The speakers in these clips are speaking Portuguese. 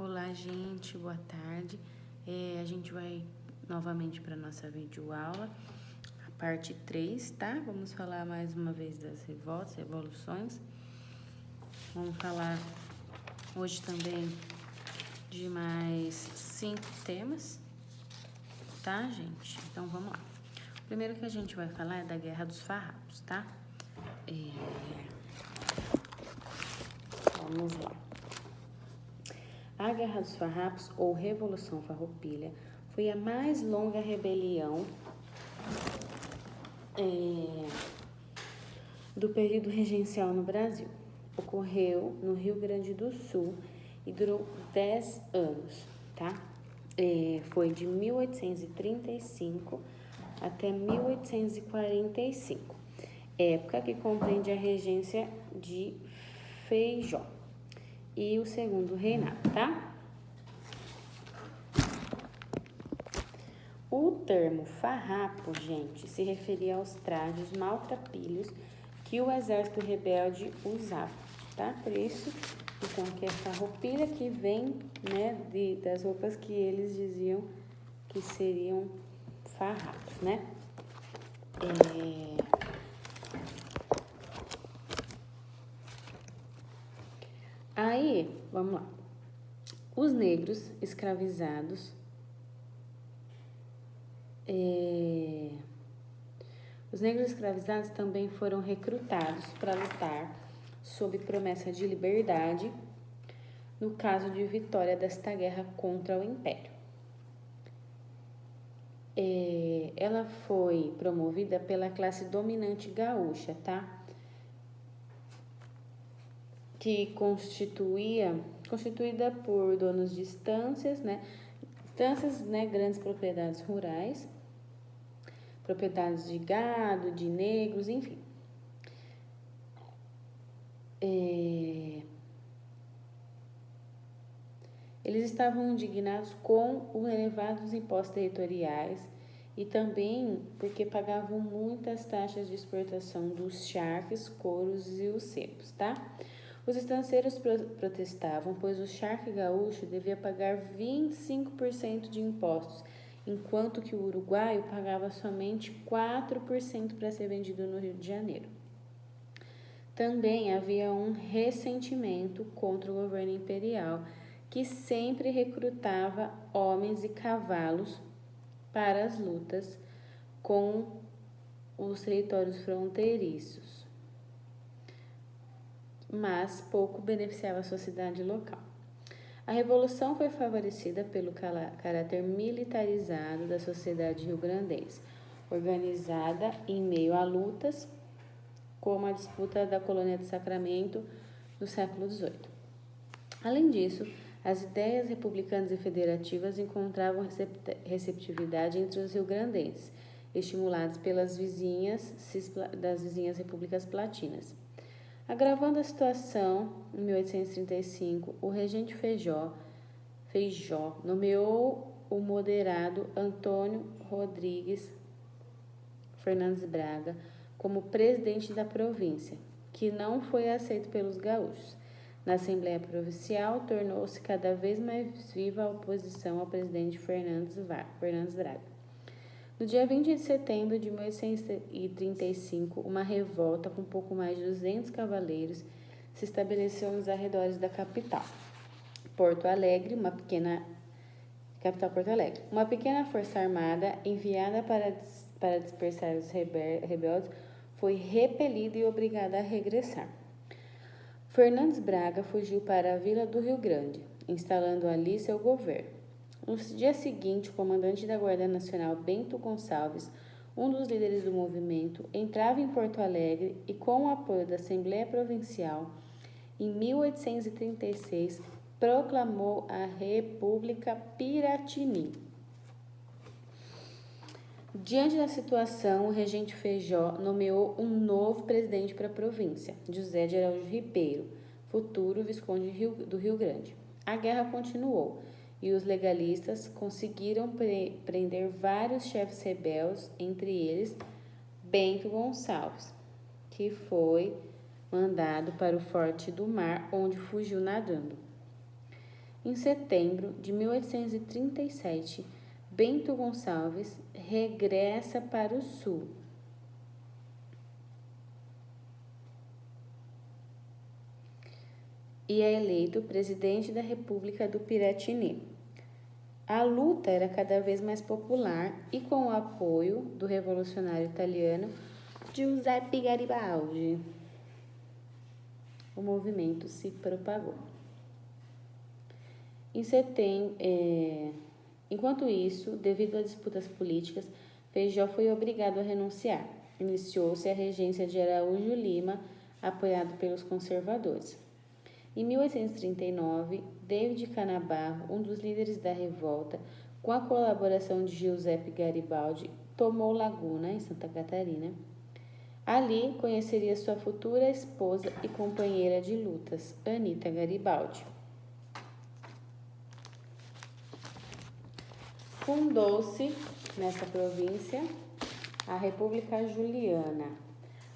Olá, gente, boa tarde. A gente vai novamente para nossa videoaula, a parte 3, tá? Vamos falar mais uma vez das revoltas, revoluções. Vamos falar hoje também de mais 5 temas, tá, gente? Então, vamos lá. O primeiro que a gente vai falar é da Guerra dos Farrapos, tá? Vamos lá. A Guerra dos Farrapos, ou Revolução Farroupilha, foi a mais longa rebelião do período regencial no Brasil. Ocorreu no Rio Grande do Sul e durou 10 anos, tá? Foi de 1835 até 1845, época que compreende a regência de Feijó e o segundo reinado, tá? O termo farrapo, gente, se referia aos trajes maltrapilhos que o exército rebelde usava, tá? Por isso, então, que é farroupilha, que vem, né, das roupas que eles diziam que seriam farrapos, né? Aí, vamos lá. Os negros escravizados também foram recrutados para lutar sob promessa de liberdade no caso de vitória desta guerra contra o Império. Ela foi promovida pela classe dominante gaúcha, tá? Que constituída por donos de estâncias, né? Estâncias, né? Grandes propriedades rurais, propriedades de gado, de negros, enfim. Eles estavam indignados com os elevados impostos territoriais e também porque pagavam muitas taxas de exportação dos charques, couros e os sebos, tá? Os estanceiros protestavam, pois o charque gaúcho devia pagar 25% de impostos, enquanto que o uruguaio pagava somente 4% para ser vendido no Rio de Janeiro. Também havia um ressentimento contra o governo imperial, que sempre recrutava homens e cavalos para as lutas com os territórios fronteiriços, mas pouco beneficiava a sociedade local. A revolução foi favorecida pelo caráter militarizado da sociedade rio-grandense, organizada em meio a lutas, como a disputa da colônia de Sacramento no século XVIII. Além disso, as ideias republicanas e federativas encontravam receptividade entre os rio-grandenses, estimulados pelas das vizinhas repúblicas platinas. Agravando a situação, em 1835, o regente Feijó nomeou o moderado Antônio Rodrigues Fernandes Braga como presidente da província, que não foi aceito pelos gaúchos. Na Assembleia Provincial, tornou-se cada vez mais viva a oposição ao presidente Fernandes Braga. No dia 20 de setembro de 1835, uma revolta com pouco mais de 200 cavaleiros se estabeleceu nos arredores da capital, Porto Alegre. Uma pequena força armada enviada para dispersar os rebeldes foi repelida e obrigada a regressar. Fernandes Braga fugiu para a vila do Rio Grande, instalando ali seu governo. No dia seguinte, o comandante da Guarda Nacional, Bento Gonçalves, um dos líderes do movimento, entrava em Porto Alegre e, com o apoio da Assembleia Provincial, em 1836, proclamou a República Piratini. Diante da situação, o regente Feijó nomeou um novo presidente para a província, José de Araújo Ribeiro, futuro visconde do Rio Grande. A guerra continuou e os legalistas conseguiram prender vários chefes rebeldes, entre eles Bento Gonçalves, que foi mandado para o Forte do Mar, onde fugiu nadando. Em setembro de 1837, Bento Gonçalves regressa para o sul. E é eleito presidente da República do Piratini. A luta era cada vez mais popular e com o apoio do revolucionário italiano Giuseppe Garibaldi, o movimento se propagou. Enquanto isso, devido a disputas políticas, Feijó foi obrigado a renunciar. Iniciou-se a regência de Araújo Lima, apoiado pelos conservadores. Em 1839, David Canabarro, um dos líderes da revolta, com a colaboração de Giuseppe Garibaldi, tomou Laguna, em Santa Catarina. Ali conheceria sua futura esposa e companheira de lutas, Anita Garibaldi. Fundou-se nessa província a República Juliana,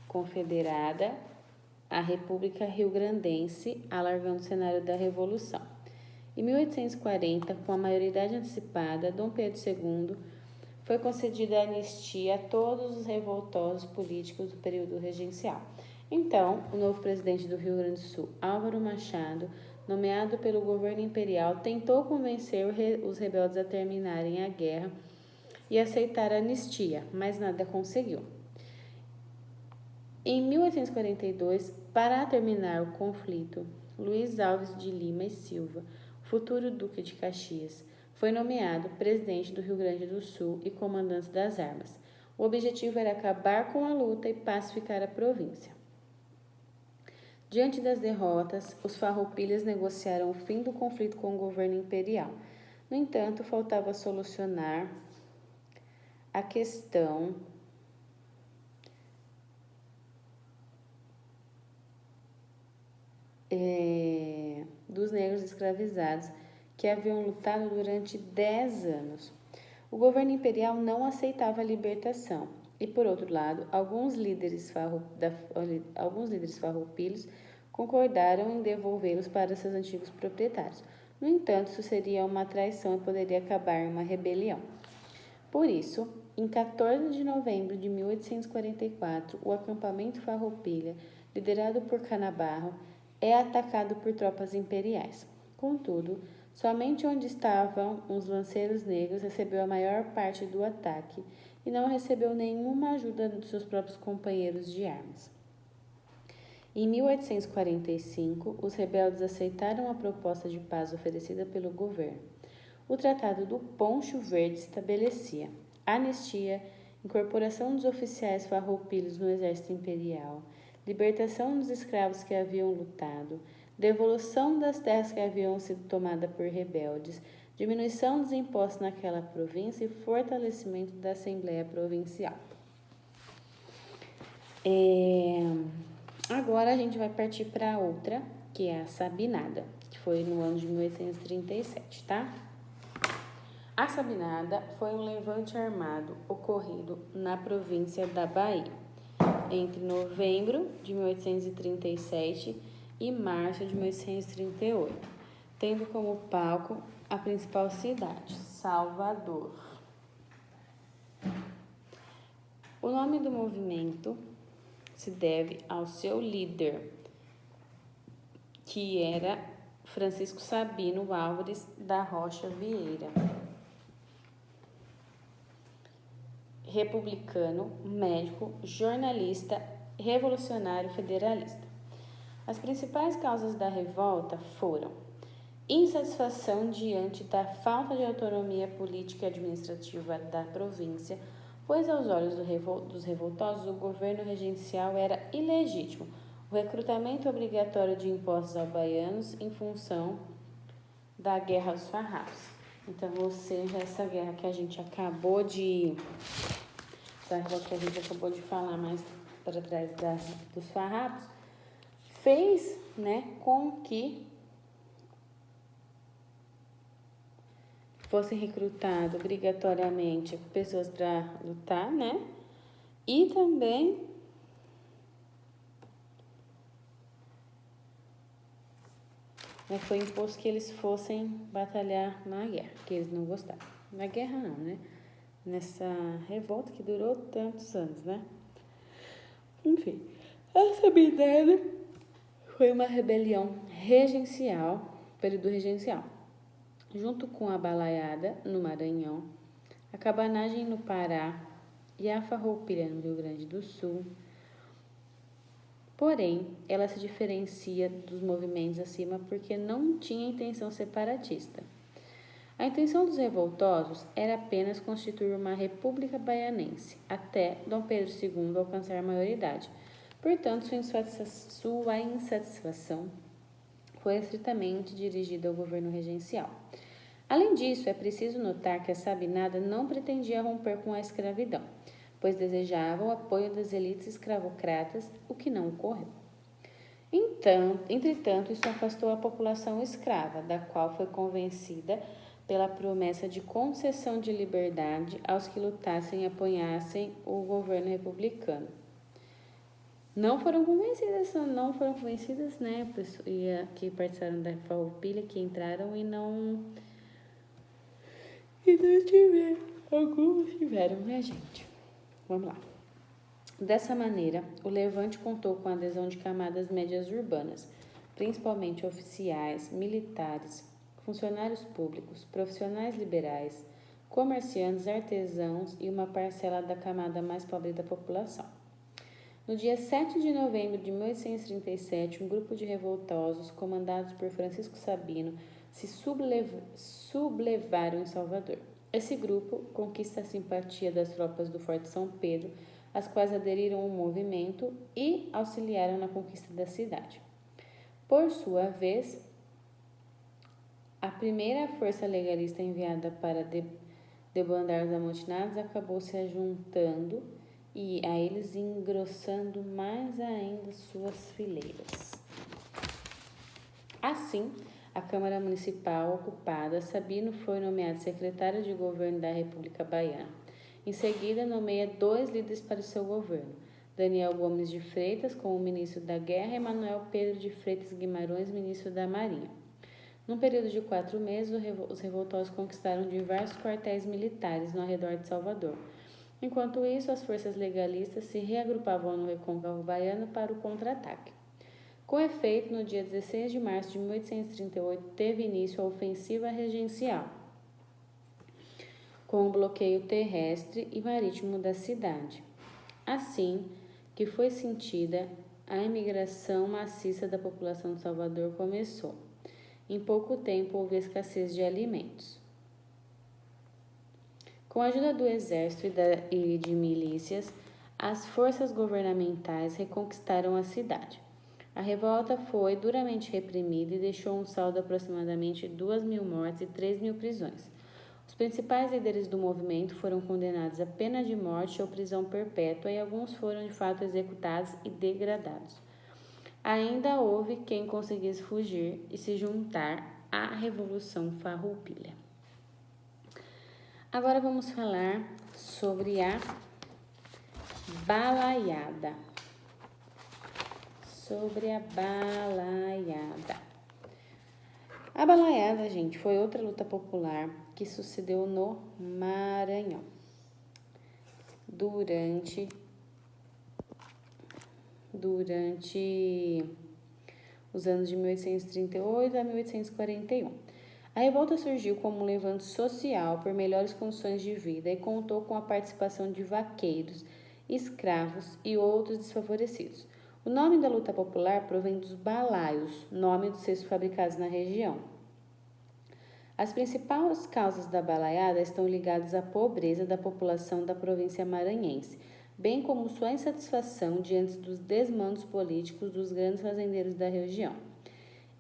confederada à República Rio-Grandense, alargando o cenário da Revolução. Em 1840, com a maioridade antecipada, Dom Pedro II foi concedida a anistia a todos os revoltosos políticos do período regencial. Então, o novo presidente do Rio Grande do Sul, Álvaro Machado, nomeado pelo governo imperial, tentou convencer os rebeldes a terminarem a guerra e aceitar a anistia, mas nada conseguiu. Em 1842, para terminar o conflito, Luiz Alves de Lima e Silva, futuro Duque de Caxias, foi nomeado presidente do Rio Grande do Sul e comandante das armas. O objetivo era acabar com a luta e pacificar a província. Diante das derrotas, os farroupilhas negociaram o fim do conflito com o governo imperial. No entanto, faltava solucionar a questão dos negros escravizados que haviam lutado durante 10 anos. O governo imperial não aceitava a libertação e, por outro lado, alguns líderes farroupilhos concordaram em devolvê-los para seus antigos proprietários. No entanto, isso seria uma traição e poderia acabar em uma rebelião. Por isso, em 14 de novembro de 1844, o acampamento farroupilha, liderado por Canabarro, é atacado por tropas imperiais. Contudo, somente onde estavam os lanceiros negros recebeu a maior parte do ataque e não recebeu nenhuma ajuda dos seus próprios companheiros de armas. Em 1845, os rebeldes aceitaram a proposta de paz oferecida pelo governo. O Tratado do Poncho Verde estabelecia anistia, incorporação dos oficiais farroupilhos no exército imperial, libertação dos escravos que haviam lutado, devolução das terras que haviam sido tomadas por rebeldes, diminuição dos impostos naquela província e fortalecimento da Assembleia Provincial. Agora a gente vai partir para outra, que é a Sabinada, que foi no ano de 1837, tá? A Sabinada foi um levante armado ocorrido na província da Bahia, entre novembro de 1837 e março de 1838, tendo como palco a principal cidade, Salvador. O nome do movimento se deve ao seu líder, que era Francisco Sabino Álvares da Rocha Vieira. Republicano, médico, jornalista, revolucionário federalista. As principais causas da revolta foram insatisfação diante da falta de autonomia política e administrativa da província, pois aos olhos dos revoltosos o governo regencial era ilegítimo, o recrutamento obrigatório de impostos aos baianos em função da Guerra dos Farrapos. Então, ou seja, essa guerra que a gente acabou de falar mais para trás dos farrapos, fez, com que fossem recrutadas obrigatoriamente pessoas para lutar, e também né, foi imposto que eles fossem batalhar na guerra, que eles não gostavam. Na guerra não, né? Nessa revolta que durou tantos anos, né? Enfim, essa medida foi uma rebelião regencial, período regencial, junto com a Balaiada, no Maranhão, a Cabanagem no Pará e a Farroupilha, no Rio Grande do Sul. Porém, ela se diferencia dos movimentos acima porque não tinha intenção separatista. A intenção dos revoltosos era apenas constituir uma república baianense, até Dom Pedro II alcançar a maioridade. Portanto, sua insatisfação foi estritamente dirigida ao governo regencial. Além disso, é preciso notar que a Sabinada não pretendia romper com a escravidão, pois desejava o apoio das elites escravocratas, o que não ocorreu. Entretanto, isso afastou a população escrava, da qual foi convencida pela promessa de concessão de liberdade aos que lutassem e apoiassem o governo republicano. Não foram convencidas, né, que participaram da Farroupilha, que entraram e não tiveram. Alguns tiveram, né, gente? Vamos lá. Dessa maneira, o levante contou com a adesão de camadas médias urbanas, principalmente oficiais, militares, funcionários públicos, profissionais liberais, comerciantes, artesãos e uma parcela da camada mais pobre da população. No dia 7 de novembro de 1837, um grupo de revoltosos, comandados por Francisco Sabino, se sublevaram em Salvador. Esse grupo conquista a simpatia das tropas do Forte São Pedro, as quais aderiram ao movimento e auxiliaram na conquista da cidade. Por sua vez, a primeira força legalista enviada para debandar os amotinados acabou se ajuntando e a eles engrossando mais ainda suas fileiras. Assim, a Câmara Municipal ocupada, Sabino foi nomeado secretário de governo da República Baiana. Em seguida, nomeia 2 líderes para o seu governo: Daniel Gomes de Freitas como ministro da Guerra e Manuel Pedro de Freitas Guimarães, ministro da Marinha. Num período de 4 meses, os revoltosos conquistaram diversos quartéis militares no arredor de Salvador. Enquanto isso, as forças legalistas se reagrupavam no recôncavo baiano para o contra-ataque. Com efeito, no dia 16 de março de 1838, teve início a ofensiva regencial, com o bloqueio terrestre e marítimo da cidade. Assim que foi sentida, a imigração maciça da população de Salvador começou. Em pouco tempo, houve escassez de alimentos. Com a ajuda do exército e de milícias, as forças governamentais reconquistaram a cidade. A revolta foi duramente reprimida e deixou um saldo de aproximadamente 2.000 mortes e 3.000 prisões. Os principais líderes do movimento foram condenados à pena de morte ou prisão perpétua e alguns foram de fato executados e degradados. Ainda houve quem conseguisse fugir e se juntar à Revolução Farroupilha. Agora vamos falar sobre a Balaiada. A Balaiada, gente, foi outra luta popular que sucedeu no Maranhão durante os anos de 1838 a 1841. A revolta surgiu como um levante social por melhores condições de vida e contou com a participação de vaqueiros, escravos e outros desfavorecidos. O nome da luta popular provém dos balaios, nome dos cestos fabricados na região. As principais causas da balaiada estão ligadas à pobreza da população da província maranhense, bem como sua insatisfação diante dos desmandos políticos dos grandes fazendeiros da região.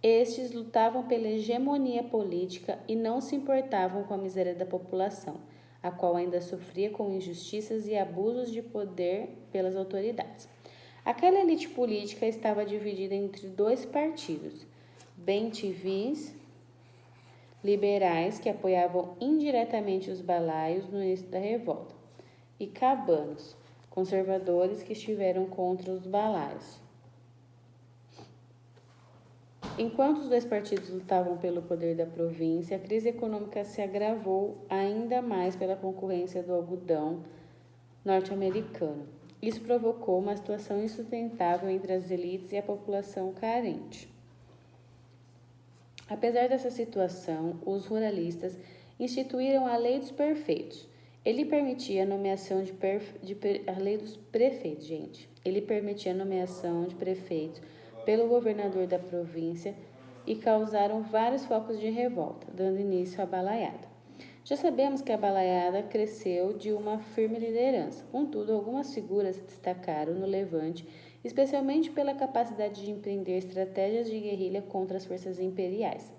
Estes lutavam pela hegemonia política e não se importavam com a miséria da população, a qual ainda sofria com injustiças e abusos de poder pelas autoridades. Aquela elite política estava dividida entre 2 partidos: bem-te-vis, liberais, que apoiavam indiretamente os balaios no início da revolta, e cabanos, conservadores, que estiveram contra os balaios. Enquanto os dois partidos lutavam pelo poder da província, a crise econômica se agravou ainda mais pela concorrência do algodão norte-americano. Isso provocou uma situação insustentável entre as elites e a população carente. Apesar dessa situação, os ruralistas instituíram a Lei dos Perfeitos. Ele permitia a nomeação a Lei dos Prefeitos, gente. Ele permitia a nomeação de prefeitos pelo governador da província e causaram vários focos de revolta, dando início à balaiada. Já sabemos que a balaiada cresceu de uma firme liderança, contudo, algumas figuras se destacaram no levante, especialmente pela capacidade de empreender estratégias de guerrilha contra as forças imperiais.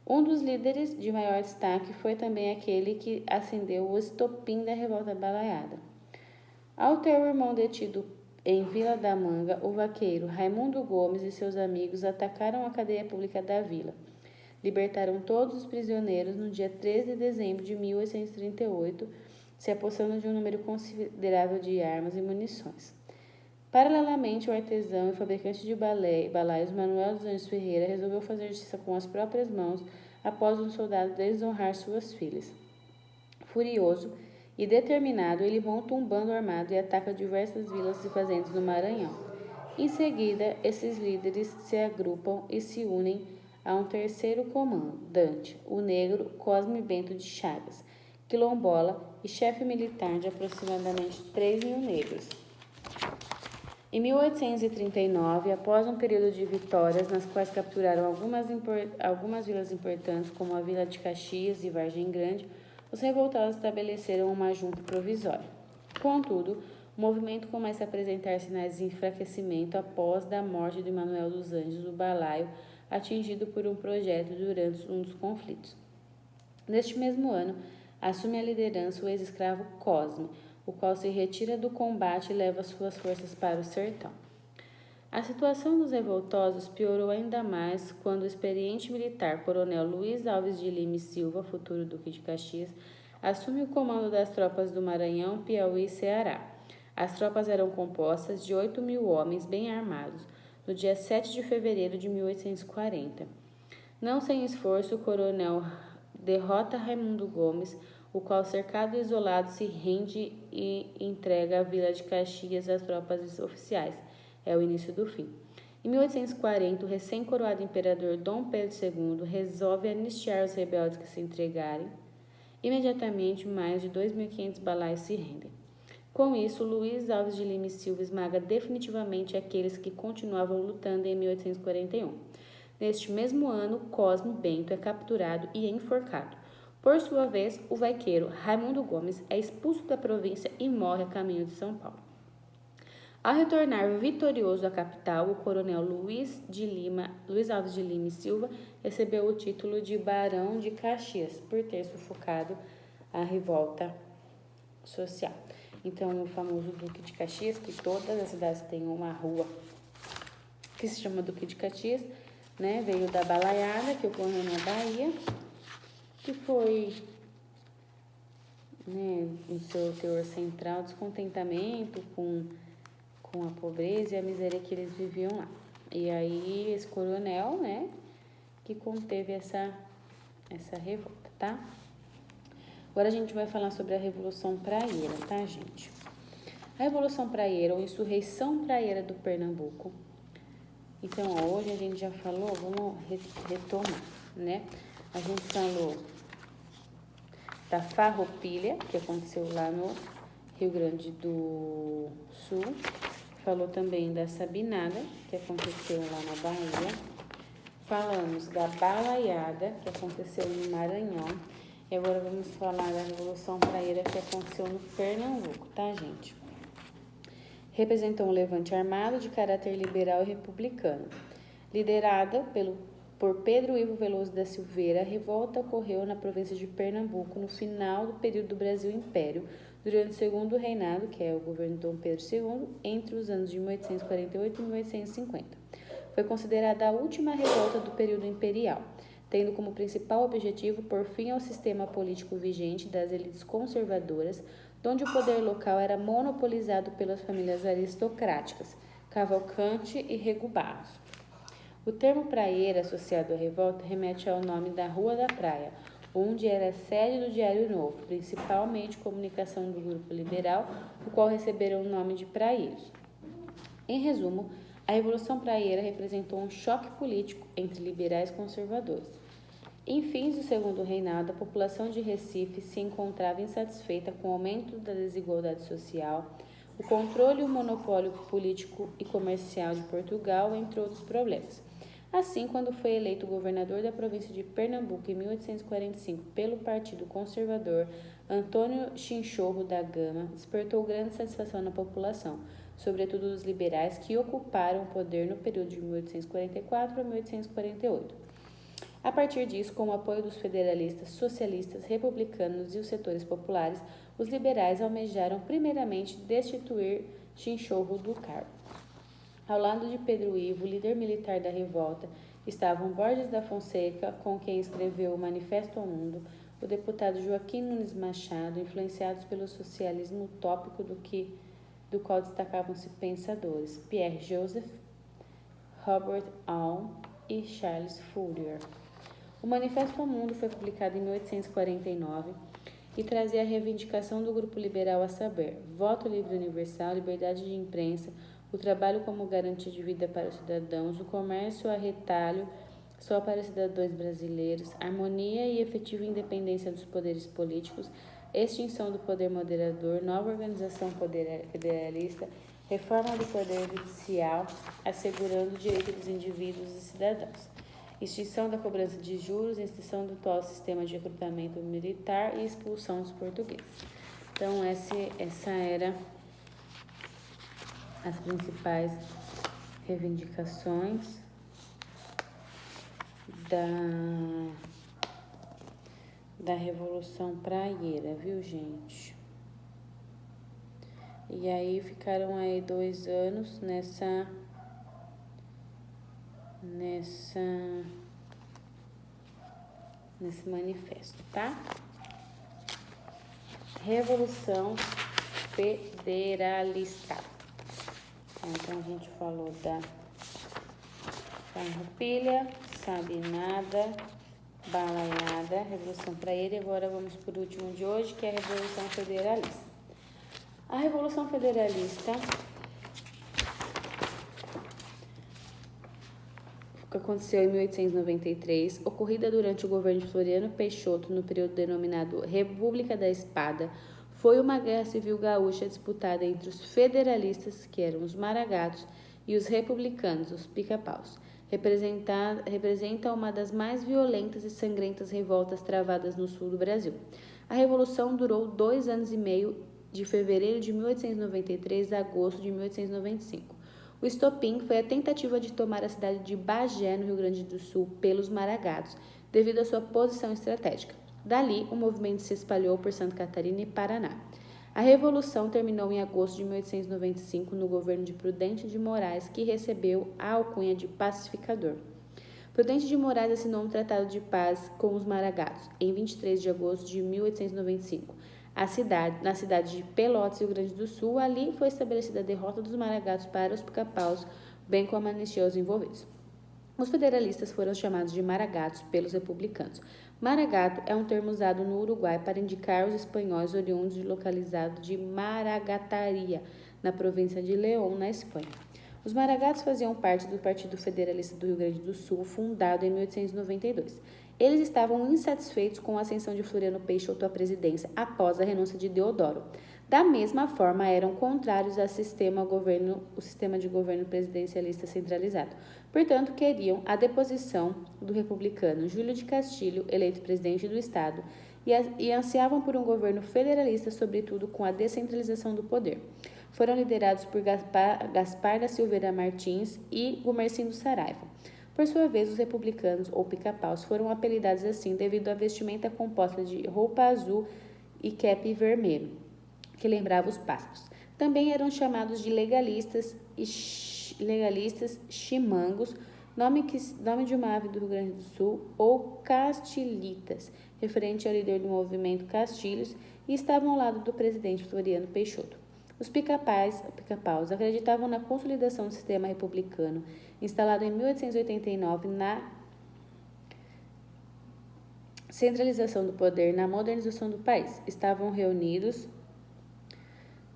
Um dos líderes de maior destaque foi também aquele que acendeu o estopim da revolta balaiada. Ao ter o irmão detido em Vila da Manga, o vaqueiro Raimundo Gomes e seus amigos atacaram a cadeia pública da vila. Libertaram todos os prisioneiros no dia 13 de dezembro de 1838, se apossando de um número considerável de armas e munições. Paralelamente, o artesão e fabricante de balaios Manuel dos Anjos Ferreira resolveu fazer justiça com as próprias mãos após um soldado desonrar suas filhas. Furioso e determinado, ele monta um bando armado e ataca diversas vilas e fazendas no Maranhão. Em seguida, esses líderes se agrupam e se unem a um terceiro comandante, o negro Cosme Bento de Chagas, quilombola e chefe militar de aproximadamente 3.000 negros. Em 1839, após um período de vitórias, nas quais capturaram algumas vilas importantes, como a Vila de Caxias e Vargem Grande, os revoltados estabeleceram uma junta provisória. Contudo, o movimento começa a apresentar sinais de enfraquecimento após a morte de Manuel dos Anjos, o balaio, atingido por um projétil durante um dos conflitos. Neste mesmo ano, assume a liderança o ex-escravo Cosme, o qual se retira do combate e leva suas forças para o sertão. A situação dos revoltosos piorou ainda mais quando o experiente militar coronel Luiz Alves de Lima e Silva, futuro duque de Caxias, assume o comando das tropas do Maranhão, Piauí e Ceará. As tropas eram compostas de 8.000 homens bem armados, no dia 7 de fevereiro de 1840. Não sem esforço, o coronel derrota Raimundo Gomes, o qual, cercado e isolado, se rende e entrega a Vila de Caxias às tropas oficiais. É o início do fim. Em 1840, o recém-coroado imperador Dom Pedro II resolve anistiar os rebeldes que se entregarem. Imediatamente, mais de 2.500 balaios se rendem. Com isso, Luiz Alves de Lima e Silva esmaga definitivamente aqueles que continuavam lutando em 1841. Neste mesmo ano, Cosme Bento é capturado e enforcado. Por sua vez, o vaqueiro Raimundo Gomes é expulso da província e morre a caminho de São Paulo. Ao retornar vitorioso à capital, o coronel Luiz Alves de Lima e Silva recebeu o título de Barão de Caxias por ter sufocado a revolta social. Então, o famoso Duque de Caxias, que todas as cidades têm uma rua que se chama Duque de Caxias, né, veio da balaiada que ocorreu na Bahia, que foi, né, no seu teor central, descontentamento com a pobreza e a miséria que eles viviam lá. E aí, esse coronel, né, que conteve essa revolta, tá? Agora a gente vai falar sobre a Revolução Praieira, tá, gente? A Revolução Praieira, ou Insurreição Praieira do Pernambuco. Então, hoje a gente já falou, vamos retomar, né? A gente falou da Farroupilha, que aconteceu lá no Rio Grande do Sul. Falou também da Sabinada, que aconteceu lá na Bahia. Falamos da Balaiada, que aconteceu no Maranhão. E agora vamos falar da Revolução Praieira, que aconteceu no Pernambuco, tá, gente? Representou um levante armado de caráter liberal e republicano. Liderada por Pedro Ivo Veloso da Silveira, a revolta ocorreu na província de Pernambuco no final do período do Brasil Império, durante o segundo reinado, que é o governo de Dom Pedro II, entre os anos de 1848 e 1850. Foi considerada a última revolta do período imperial, tendo como principal objetivo pôr fim ao sistema político vigente das elites conservadoras, onde o poder local era monopolizado pelas famílias aristocráticas, Cavalcante e Rego Barros. O termo praieira associado à revolta remete ao nome da Rua da Praia, onde era a sede do Diário Novo, principal meio de comunicação do grupo liberal, o qual receberam o nome de praeiros. Em resumo, a Revolução Praieira representou um choque político entre liberais e conservadores. Em fins do segundo reinado, a população de Recife se encontrava insatisfeita com o aumento da desigualdade social, o controle e o monopólio político e comercial de Portugal, entre outros problemas. Assim, quando foi eleito governador da província de Pernambuco em 1845 pelo Partido Conservador, Antônio Chinchorro da Gama despertou grande satisfação na população, sobretudo dos liberais que ocuparam o poder no período de 1844 a 1848. A partir disso, com o apoio dos federalistas, socialistas, republicanos e os setores populares, os liberais almejaram primeiramente destituir Chinchorro do cargo. Ao lado de Pedro Ivo, líder militar da revolta, estavam Borges da Fonseca, com quem escreveu o Manifesto ao Mundo, o deputado Joaquim Nunes Machado, influenciados pelo socialismo utópico do qual destacavam-se pensadores Pierre Joseph, Robert Owen e Charles Fourier. O Manifesto ao Mundo foi publicado em 1849 e trazia a reivindicação do grupo liberal a saber, voto livre universal, liberdade de imprensa, o trabalho como garantia de vida para os cidadãos, o comércio a retalho só para cidadãos brasileiros, harmonia e efetiva independência dos poderes políticos, extinção do poder moderador, nova organização federalista, reforma do poder judicial, assegurando o direito dos indivíduos e cidadãos, extinção da cobrança de juros, extinção do atual sistema de recrutamento militar e expulsão dos portugueses. Então, essa era as principais reivindicações da Revolução Praieira, viu, gente? E aí ficaram aí 2 anos nesse manifesto, tá? Revolução Federalista. Então, a gente falou da Farroupilha, Sabe Nada, Balaiada, Revolução Praieira, e agora vamos por último de hoje, que é a Revolução Federalista. A Revolução Federalista, que aconteceu em 1893, ocorrida durante o governo de Floriano Peixoto, no período denominado República da Espada, foi uma guerra civil gaúcha disputada entre os federalistas, que eram os maragatos, e os republicanos, os pica-paus. Representa uma das mais violentas e sangrentas revoltas travadas no sul do Brasil. A revolução durou 2 anos e meio, de fevereiro de 1893 a agosto de 1895. O estopim foi a tentativa de tomar a cidade de Bagé, no Rio Grande do Sul, pelos maragatos, devido à sua posição estratégica. Dali, o movimento se espalhou por Santa Catarina e Paraná. A Revolução terminou em agosto de 1895 no governo de Prudente de Moraes, que recebeu a alcunha de pacificador. Prudente de Moraes assinou um tratado de paz com os maragatos em 23 de agosto de 1895. Na cidade de Pelotas, Rio Grande do Sul, ali foi estabelecida a derrota dos maragatos para os pica-paus, bem como a anistia aos envolvidos. Os federalistas foram chamados de maragatos pelos republicanos. Maragato é um termo usado no Uruguai para indicar os espanhóis oriundos localizados de Maragataria, na província de León, na Espanha. Os maragatos faziam parte do Partido Federalista do Rio Grande do Sul, fundado em 1892. Eles estavam insatisfeitos com a ascensão de Floriano Peixoto à presidência após a renúncia de Deodoro. Da mesma forma, eram contrários ao sistema de governo presidencialista centralizado. Portanto, queriam a deposição do republicano Júlio de Castilho, eleito presidente do Estado, e ansiavam por um governo federalista, sobretudo com a descentralização do poder. Foram liderados por Gaspar da Silveira Martins e Gumercindo Saraiva. Por sua vez, os republicanos, ou pica-paus, foram apelidados assim devido à vestimenta composta de roupa azul e cape vermelho, que lembrava os pássaros. Também eram chamados de legalistas chimangos, nome de uma ave do Rio Grande do Sul, ou castilitas, referente ao líder do movimento Castilhos, e estavam ao lado do presidente Floriano Peixoto. Os pica-paus acreditavam na consolidação do sistema republicano instalado em 1889 na centralização do poder na modernização do país. Estavam reunidos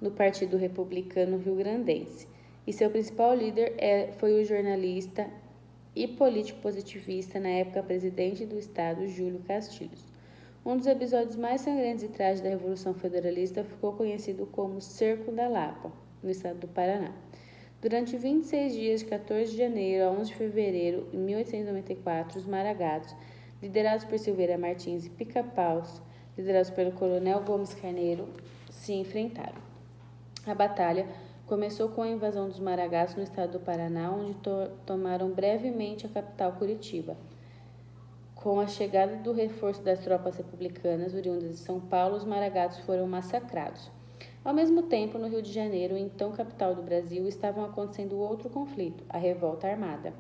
no Partido Republicano Rio-Grandense, e seu principal líder foi o jornalista e político positivista, na época presidente do estado, Júlio Castilhos. Um dos episódios mais sangrentos e trágicos da Revolução Federalista ficou conhecido como Cerco da Lapa, no estado do Paraná. Durante 26 dias, de 14 de janeiro a 11 de fevereiro de 1894, os Maragatos, liderados por Silveira Martins, e Pica-Paus, liderados pelo coronel Gomes Carneiro, se enfrentaram. A batalha começou com a invasão dos Maragatos no estado do Paraná, onde tomaram brevemente a capital, Curitiba. Com a chegada do reforço das tropas republicanas oriundas de São Paulo, os Maragatos foram massacrados. Ao mesmo tempo, no Rio de Janeiro, então capital do Brasil, estavam acontecendo outro conflito, a Revolta Armada.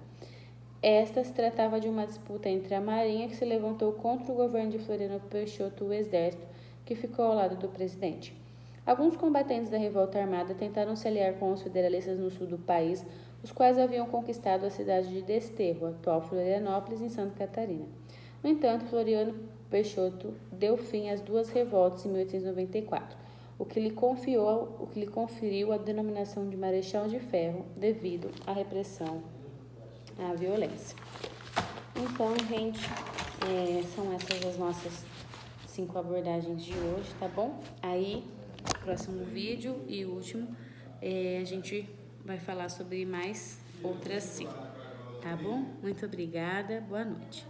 Esta se tratava de uma disputa entre a Marinha, que se levantou contra o governo de Floriano Peixoto, e o Exército, que ficou ao lado do presidente. Alguns combatentes da Revolta Armada tentaram se aliar com os federalistas no sul do país, os quais haviam conquistado a cidade de Desterro, atual Florianópolis, em Santa Catarina. No entanto, Floriano Peixoto deu fim às duas revoltas em 1894, o que lhe conferiu a denominação de Marechal de Ferro, devido à repressão à violência. Então, gente, são essas as nossas 5 abordagens de hoje, tá bom? Aí, próximo vídeo e último, a gente vai falar sobre mais outras 5, tá bom? Muito obrigada, boa noite.